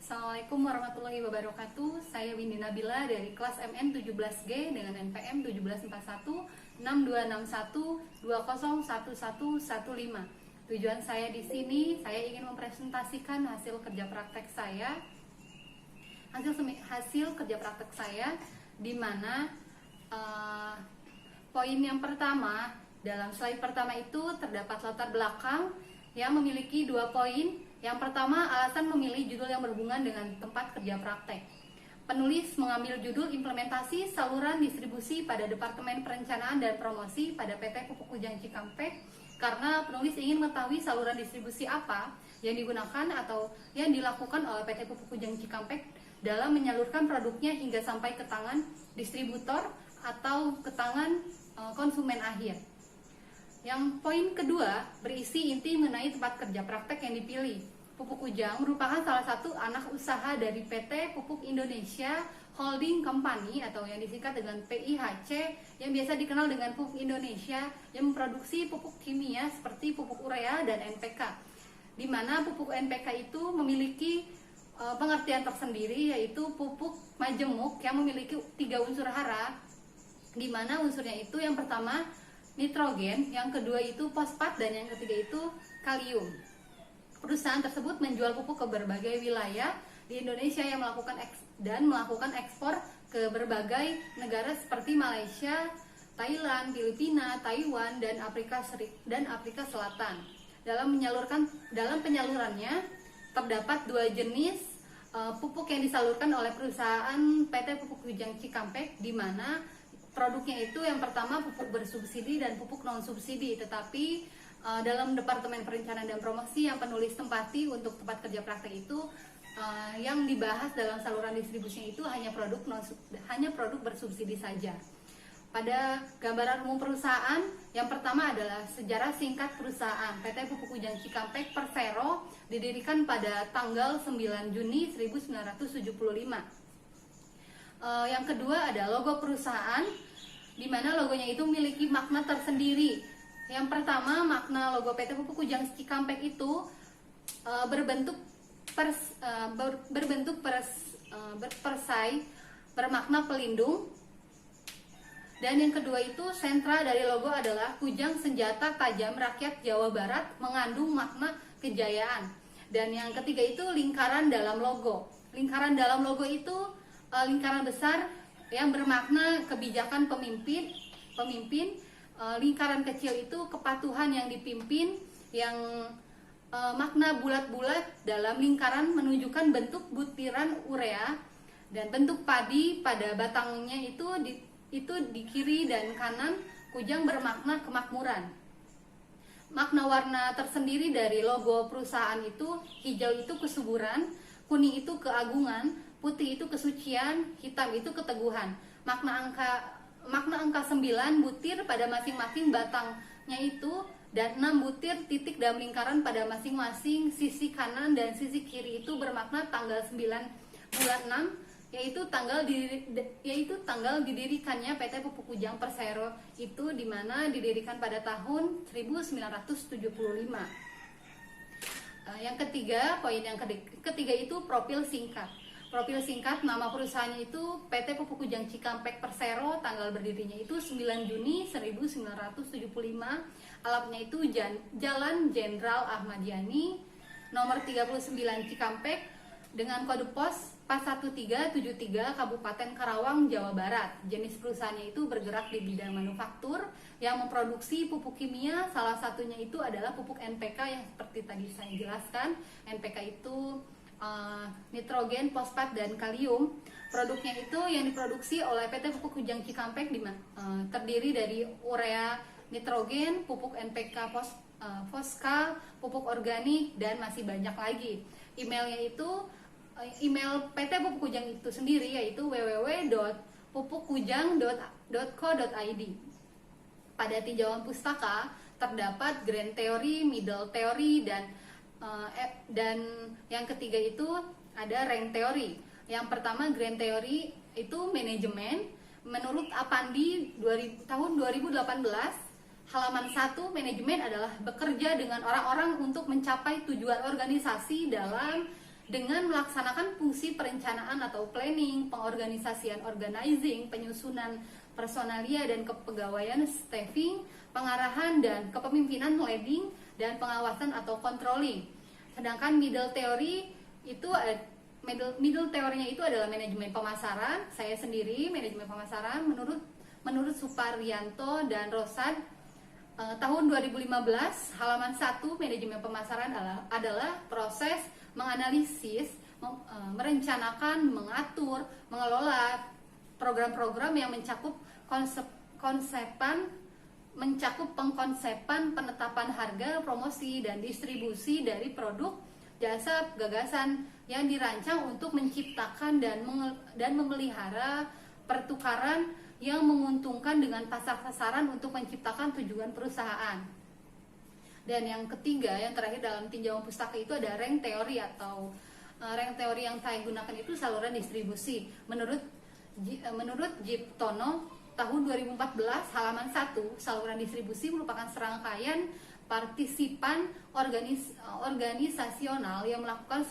Assalamualaikum warahmatullahi wabarakatuh. Saya Windy Nabila dari kelas MN 17G dengan NPM 17416261201115. Tujuan saya di sini, saya ingin mempresentasikan hasil kerja praktek saya. Hasil kerja praktek saya di mana poin yang pertama, dalam slide pertama itu terdapat latar belakang yang memiliki 2 poin. Yang pertama, alasan memilih judul yang berhubungan dengan tempat kerja praktek. Penulis mengambil judul implementasi saluran distribusi pada Departemen Perencanaan dan Promosi pada PT Pupuk Kujang Cikampek karena penulis ingin mengetahui saluran distribusi apa yang digunakan atau yang dilakukan oleh PT Pupuk Kujang Cikampek dalam menyalurkan produknya hingga sampai ke tangan distributor atau ke tangan konsumen akhir. Yang poin kedua berisi inti mengenai tempat kerja praktek yang dipilih. Pupuk Kujang merupakan salah satu anak usaha dari PT Pupuk Indonesia Holding Company atau yang disingkat dengan PIHC yang biasa dikenal dengan Pupuk Indonesia yang memproduksi pupuk kimia seperti pupuk urea dan NPK. Di mana pupuk NPK itu memiliki pengertian tersendiri, yaitu pupuk majemuk yang memiliki 3 unsur hara, di mana unsurnya itu yang pertama nitrogen, yang kedua itu fosfat, dan yang ketiga itu kalium. Perusahaan tersebut menjual pupuk ke berbagai wilayah di Indonesia yang melakukan ekspor ke berbagai negara seperti Malaysia, Thailand, Filipina, Taiwan, dan Afrika Selatan. Dalam penyalurannya terdapat 2 jenis pupuk yang disalurkan oleh perusahaan PT Pupuk Kujang Cikampek, di mana produknya itu yang pertama pupuk bersubsidi dan pupuk non subsidi. Tetapi dalam Departemen Perencanaan dan Promosi yang penulis tempati untuk tempat kerja praktek itu yang dibahas dalam saluran distribusinya itu hanya produk bersubsidi saja. Pada gambaran umum perusahaan, yang pertama adalah sejarah singkat perusahaan. PT Pupuk Kujang Cikampek Persero didirikan pada tanggal 9 Juni 1975. Yang kedua ada logo perusahaan, di mana logonya itu memiliki makna tersendiri. Yang pertama, makna logo PT Pupuk Kujang Cikampek itu berbentuk persai, bermakna pelindung. Dan yang kedua itu sentra dari logo adalah Kujang Senjata Tajam Rakyat Jawa Barat, mengandung makna kejayaan. Dan yang ketiga itu lingkaran dalam logo. Lingkaran dalam logo itu lingkaran besar yang bermakna kebijakan pemimpin. Lingkaran kecil itu kepatuhan yang dipimpin, yang makna bulat-bulat dalam lingkaran menunjukkan bentuk butiran urea, dan bentuk padi pada batangnya itu di kiri dan kanan kujang bermakna kemakmuran. Makna warna tersendiri dari logo perusahaan itu, hijau itu kesuburan, kuning itu keagungan, putih itu kesucian, hitam itu keteguhan. Makna angka 9 butir pada masing-masing batangnya itu, dan 6 butir titik dalam lingkaran pada masing-masing sisi kanan dan sisi kiri itu bermakna tanggal 9 bulan 6, yaitu tanggal didirikannya PT Pupuk Kujang Persero itu, di mana didirikan pada tahun 1975. Yang ketiga, poin yang ketiga itu profil singkat. Profil singkat nama perusahaannya itu PT Pupuk Kujang Cikampek Persero, tanggal berdirinya itu 9 Juni 1975. Alamatnya itu Jalan Jenderal Ahmad Yani, nomor 39 Cikampek, dengan kode pos 41373 Kabupaten Karawang, Jawa Barat. Jenis perusahaannya itu bergerak di bidang manufaktur yang memproduksi pupuk kimia. Salah satunya itu adalah pupuk NPK yang seperti tadi saya jelaskan. NPK itu nitrogen, fosfat, dan kalium. Produknya itu yang diproduksi oleh PT Pupuk Kujang Cikampek terdiri dari urea, nitrogen, pupuk NPK, foska, pupuk organik, dan masih banyak lagi. Emailnya itu email PT Pupuk Kujang itu sendiri, yaitu www.pupukkujang.co.id. Pada tinjauan pustaka terdapat grand theory, middle theory, dan yang ketiga itu ada rank theory. Yang pertama grand theory itu manajemen. Menurut Apandi tahun 2018, halaman 1, manajemen adalah bekerja dengan orang-orang untuk mencapai tujuan organisasi dalam dengan melaksanakan fungsi perencanaan atau planning, pengorganisasian organizing, penyusunan personalia dan kepegawaian staffing, pengarahan dan kepemimpinan leading, dan pengawasan atau controlling. Sedangkan middle teorinya itu adalah manajemen pemasaran. Saya sendiri manajemen pemasaran menurut Suparyanto dan Rosad tahun 2015, halaman 1. Manajemen pemasaran adalah proses menganalisis, merencanakan, mengatur, mengelola program-program yang mencakup pengkonsepan, penetapan harga, promosi, dan distribusi dari produk, jasa, gagasan yang dirancang untuk menciptakan dan memelihara pertukaran yang menguntungkan dengan pasar sasaran untuk menciptakan tujuan perusahaan. Dan yang ketiga, yang terakhir dalam tinjauan pustaka itu ada rank teori atau rank teori yang saya gunakan itu saluran distribusi. Menurut Jiptono tahun 2014, halaman 1, saluran distribusi merupakan serangkaian partisipan organisasional yang melakukan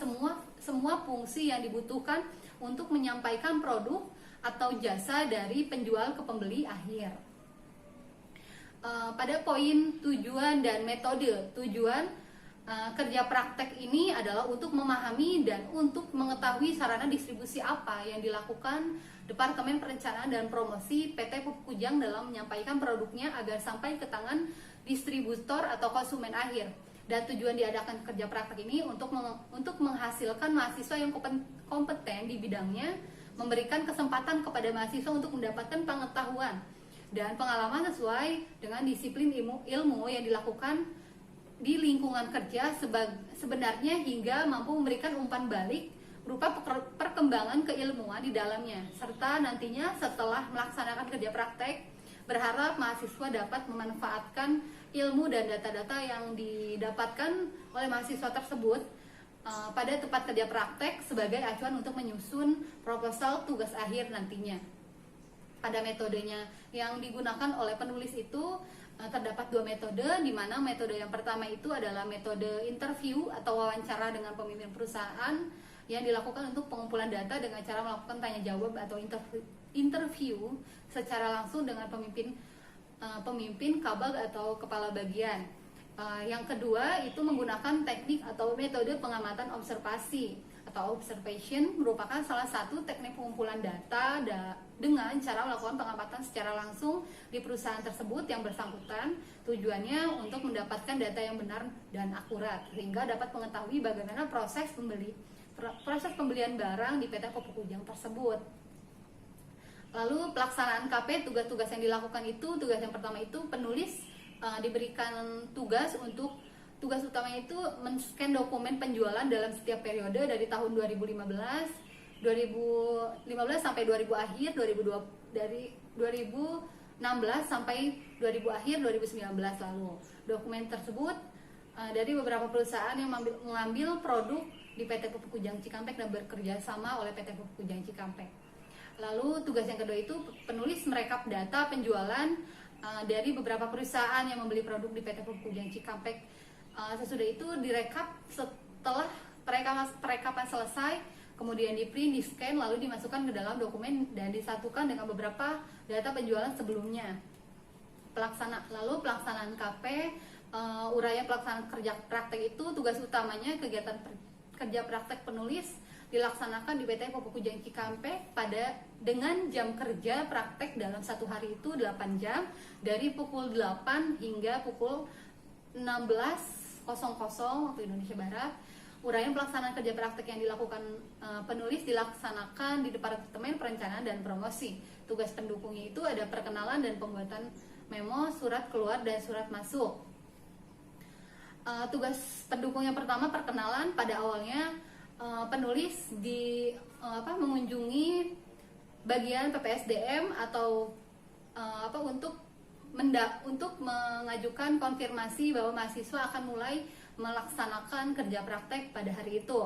semua fungsi yang dibutuhkan untuk menyampaikan produk atau jasa dari penjual ke pembeli akhir. Pada poin tujuan dan metode. Tujuan kerja praktek ini adalah untuk memahami dan untuk mengetahui sarana distribusi apa yang dilakukan Departemen Perencanaan dan Promosi PT Pupuk Kujang dalam menyampaikan produknya agar sampai ke tangan distributor atau konsumen akhir. Dan tujuan diadakan kerja praktek ini untuk menghasilkan mahasiswa yang kompeten di bidangnya, memberikan kesempatan kepada mahasiswa untuk mendapatkan pengetahuan dan pengalaman sesuai dengan disiplin ilmu yang dilakukan di lingkungan kerja sebenarnya, hingga mampu memberikan umpan balik berupa perkembangan keilmuan di dalamnya, serta nantinya setelah melaksanakan kerja praktek berharap mahasiswa dapat memanfaatkan ilmu dan data-data yang didapatkan oleh mahasiswa tersebut pada tempat kerja praktek sebagai acuan untuk menyusun proposal tugas akhir nantinya. Pada metodenya yang digunakan oleh penulis itu terdapat 2 metode, di mana metode yang pertama itu adalah metode interview atau wawancara dengan pemimpin perusahaan yang dilakukan untuk pengumpulan data dengan cara melakukan tanya jawab atau interview secara langsung dengan pemimpin kabag atau kepala bagian. Yang kedua itu menggunakan teknik atau metode pengamatan observasi atau observation, merupakan salah satu teknik pengumpulan data dengan cara melakukan pengamatan secara langsung di perusahaan tersebut yang bersangkutan. Tujuannya untuk mendapatkan data yang benar dan akurat sehingga dapat mengetahui bagaimana proses pembelian barang di PT Pupuk Kujang tersebut. Lalu pelaksanaan KP, tugas-tugas yang dilakukan itu, tugas yang pertama itu penulis diberikan tugas utamanya itu men-scan dokumen penjualan dalam setiap periode dari tahun 2015 sampai 2000 akhir, dari 2016 sampai 2000 akhir 2019 lalu. Dokumen tersebut dari beberapa perusahaan yang mengambil produk di PT Pupuk Kujang Cikampek dan bekerja sama oleh PT Pupuk Kujang Cikampek. Lalu tugas yang kedua itu penulis merekap data penjualan dari beberapa perusahaan yang membeli produk di PT Pupuk Kujang Cikampek. Sesudah itu direkap setelah perekapan selesai, kemudian di-print, di-scan, lalu dimasukkan ke dalam dokumen dan disatukan dengan beberapa data penjualan sebelumnya. Lalu pelaksanaan KP, uraian pelaksanaan kerja praktek itu tugas utamanya kegiatan kerja praktek penulis dilaksanakan di PT Pupuk Kujang Cikampek dengan jam kerja praktek dalam satu hari itu 8 jam dari pukul 8 hingga pukul 16.00 waktu Indonesia Barat. Uraian pelaksanaan kerja praktek yang dilakukan penulis dilaksanakan di Departemen Perencanaan dan Promosi. Tugas pendukungnya itu ada perkenalan dan pembuatan memo, surat keluar dan surat masuk. Tugas pendukung yang pertama perkenalan. Pada awalnya penulis mengunjungi bagian PPSDM atau untuk mengajukan konfirmasi bahwa mahasiswa akan mulai melaksanakan kerja praktek pada hari itu.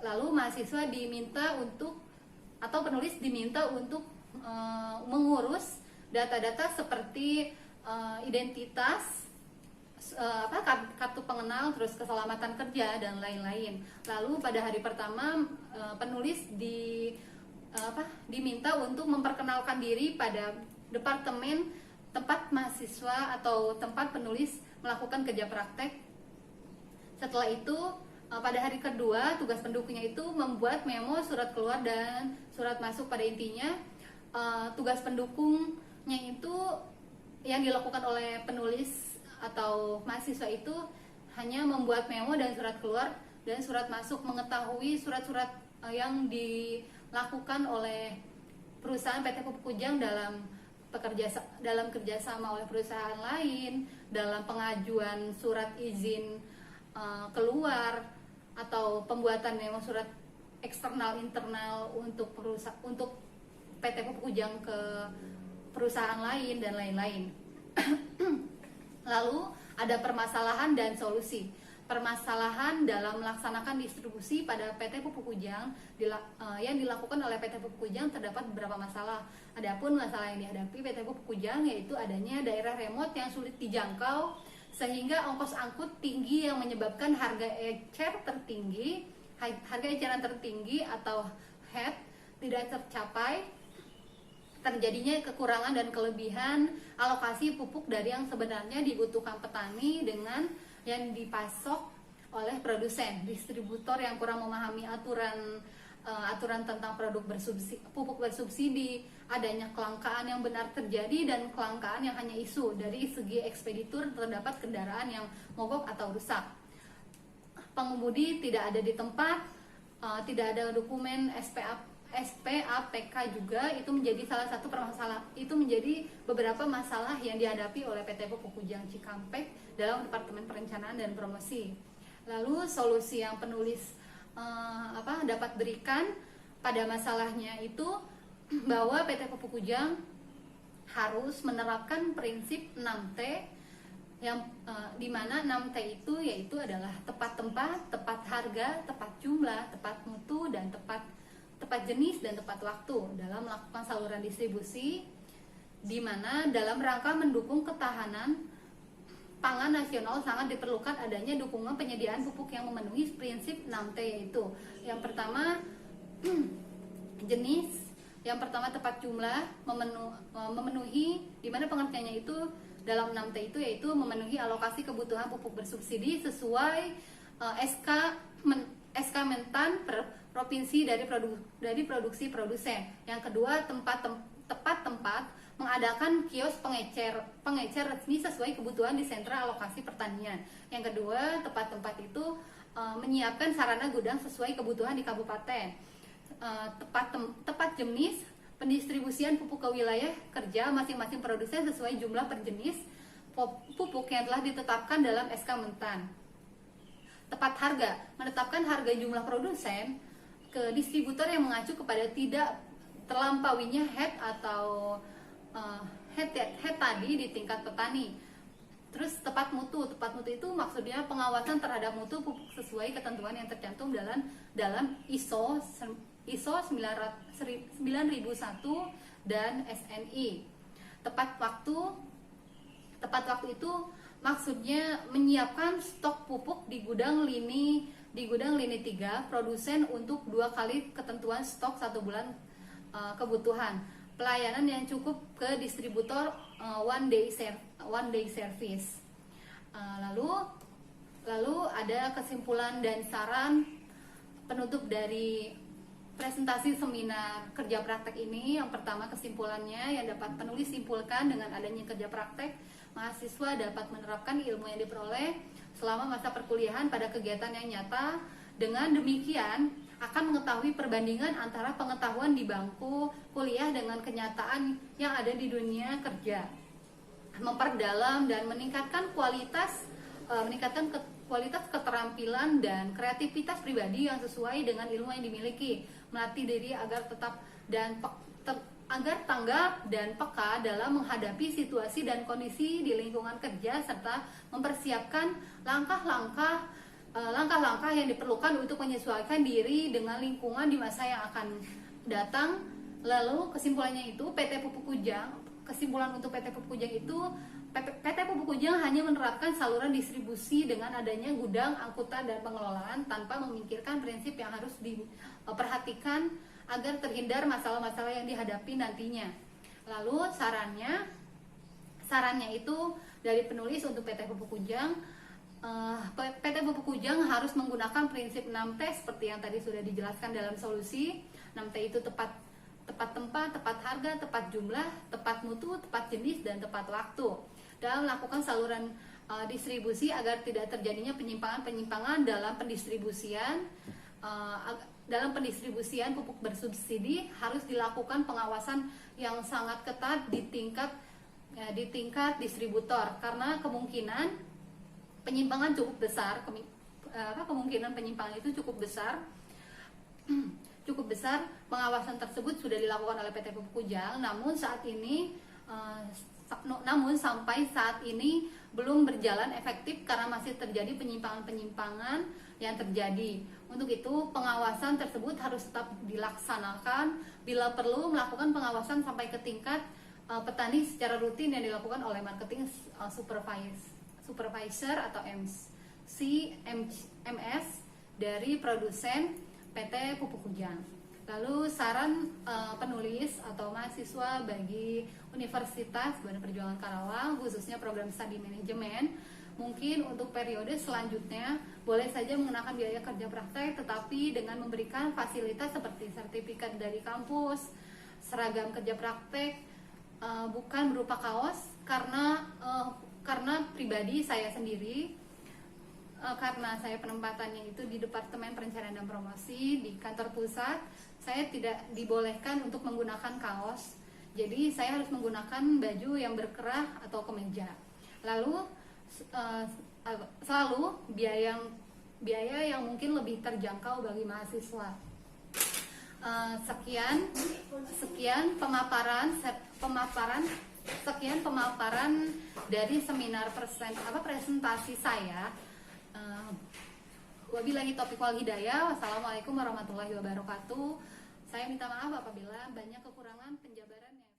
Lalu mahasiswa penulis diminta untuk mengurus data-data seperti identitas, kartu pengenal, terus keselamatan kerja dan lain-lain. Lalu pada hari pertama penulis diminta untuk memperkenalkan diri pada departemen tempat mahasiswa atau tempat penulis melakukan kerja praktek. Setelah itu pada hari kedua tugas pendukungnya itu membuat memo, surat keluar dan surat masuk. Pada intinya tugas pendukungnya itu yang dilakukan oleh penulis atau mahasiswa itu hanya membuat memo dan surat keluar dan surat masuk, mengetahui surat-surat yang dilakukan oleh perusahaan PT Pupuk Kujang dalam kerjasama oleh perusahaan lain, dalam pengajuan surat izin keluar atau pembuatan memo surat eksternal internal untuk PT Pupuk Kujang ke perusahaan lain dan lain-lain. Lalu ada permasalahan dan solusi. Permasalahan dalam melaksanakan distribusi pada PT Pupuk Kujang yang dilakukan oleh PT Pupuk Kujang terdapat beberapa masalah. Adapun masalah yang dihadapi PT Pupuk Kujang yaitu adanya daerah remote yang sulit dijangkau sehingga ongkos angkut tinggi yang menyebabkan harga eceran tertinggi atau HET tidak tercapai. Terjadinya kekurangan dan kelebihan alokasi pupuk dari yang sebenarnya dibutuhkan petani dengan yang dipasok oleh produsen. Distributor yang kurang memahami aturan tentang pupuk bersubsidi, adanya kelangkaan yang benar terjadi dan kelangkaan yang hanya isu. Dari segi ekspeditur terdapat kendaraan yang mogok atau rusak, pengemudi tidak ada di tempat, tidak ada dokumen SPAPK juga. Itu menjadi salah satu permasalahan. Itu menjadi beberapa masalah yang dihadapi oleh PT Pupuk Kujang Cikampek dalam Departemen Perencanaan dan Promosi. Lalu solusi yang penulis dapat berikan pada masalahnya itu bahwa PT Pupuk Kujang harus menerapkan prinsip 6T yang dimana 6T itu yaitu adalah tepat tempat, tepat harga, tepat jumlah, tepat mutu, dan tepat jenis dan tepat waktu dalam melakukan saluran distribusi, di mana dalam rangka mendukung ketahanan pangan nasional sangat diperlukan adanya dukungan penyediaan pupuk yang memenuhi prinsip 6T, yaitu yang pertama jenis, yang pertama tepat jumlah, memenuhi, di mana pengertiannya itu dalam 6T itu yaitu memenuhi alokasi kebutuhan pupuk bersubsidi sesuai SK Mentan per provinsi dari produksi produsen. Yang kedua tepat tempat, mengadakan kios pengecer resmi sesuai kebutuhan di sentra alokasi pertanian. Yang kedua tepat tempat itu menyiapkan sarana gudang sesuai kebutuhan di kabupaten. Tepat jenis, pendistribusian pupuk ke wilayah kerja masing-masing produsen sesuai jumlah per jenis pupuk yang telah ditetapkan dalam SK Mentan. Tepat harga, menetapkan harga jumlah produsen ke distributor yang mengacu kepada tidak terlampauinya head atau head tadi di tingkat petani. Terus tepat mutu itu maksudnya pengawasan terhadap mutu pupuk sesuai ketentuan yang tercantum dalam ISO 9001 dan SNI. Tepat waktu itu maksudnya menyiapkan stok pupuk di gudang lini 3 produsen untuk 2 kali ketentuan stok 1 bulan kebutuhan. Pelayanan yang cukup ke distributor one day service. Lalu ada kesimpulan dan saran penutup dari presentasi seminar kerja praktek ini. Yang pertama, kesimpulannya yang dapat penulis simpulkan, dengan adanya kerja praktek, mahasiswa dapat menerapkan ilmu yang diperoleh selama masa perkuliahan pada kegiatan yang nyata. Dengan demikian akan mengetahui perbandingan antara pengetahuan di bangku kuliah dengan kenyataan yang ada di dunia kerja, memperdalam dan meningkatkan kualitas keterampilan dan kreativitas pribadi yang sesuai dengan ilmu yang dimiliki, melatih diri agar agar tanggap dan peka dalam menghadapi situasi dan kondisi di lingkungan kerja, serta mempersiapkan langkah-langkah yang diperlukan untuk menyesuaikan diri dengan lingkungan di masa yang akan datang. Lalu kesimpulannya itu kesimpulan untuk PT Pupuk Kujang itu PT Pupuk Kujang hanya menerapkan saluran distribusi dengan adanya gudang, angkutan, dan pengelolaan tanpa memikirkan prinsip yang harus diperhatikan agar terhindar masalah-masalah yang dihadapi nantinya. Lalu sarannya itu dari penulis untuk PT Pupuk Kujang, PT Pupuk Kujang harus menggunakan prinsip 6T seperti yang tadi sudah dijelaskan dalam solusi. 6T itu tepat tempat, tepat harga, tepat jumlah, tepat mutu, tepat jenis, dan tepat waktu. Dalam melakukan saluran distribusi agar tidak terjadinya penyimpangan-penyimpangan dalam pendistribusian. Dalam pendistribusian pupuk bersubsidi harus dilakukan pengawasan yang sangat ketat di tingkat distributor, karena kemungkinan penyimpangan cukup besar, kemungkinan penyimpangan itu cukup besar. Pengawasan tersebut sudah dilakukan oleh PT Pupuk Kujang, namun sampai saat ini belum berjalan efektif karena masih terjadi penyimpangan-penyimpangan yang terjadi. Untuk itu, pengawasan tersebut harus tetap dilaksanakan, bila perlu melakukan pengawasan sampai ke tingkat petani secara rutin yang dilakukan oleh marketing supervisor atau MS dari produsen PT Pupuk Kujang. Lalu saran penulis atau mahasiswa bagi Universitas Badan Perjuangan Karawang, khususnya program studi manajemen, mungkin untuk periode selanjutnya boleh saja mengenakan biaya kerja praktek, tetapi dengan memberikan fasilitas seperti sertifikat dari kampus, seragam kerja praktek, bukan berupa kaos, karena pribadi saya sendiri, karena saya penempatannya itu di Departemen Perencanaan dan Promosi di kantor pusat, saya tidak dibolehkan untuk menggunakan kaos. Jadi saya harus menggunakan baju yang berkerah atau kemeja. Lalu selalu biaya yang mungkin lebih terjangkau bagi mahasiswa. Sekian pemaparan dari seminar presentasi saya. Wabillahi taufiq wal hidayah. Wassalamualaikum warahmatullahi wabarakatuh. Saya minta maaf apabila banyak kekurangan penjabaran yang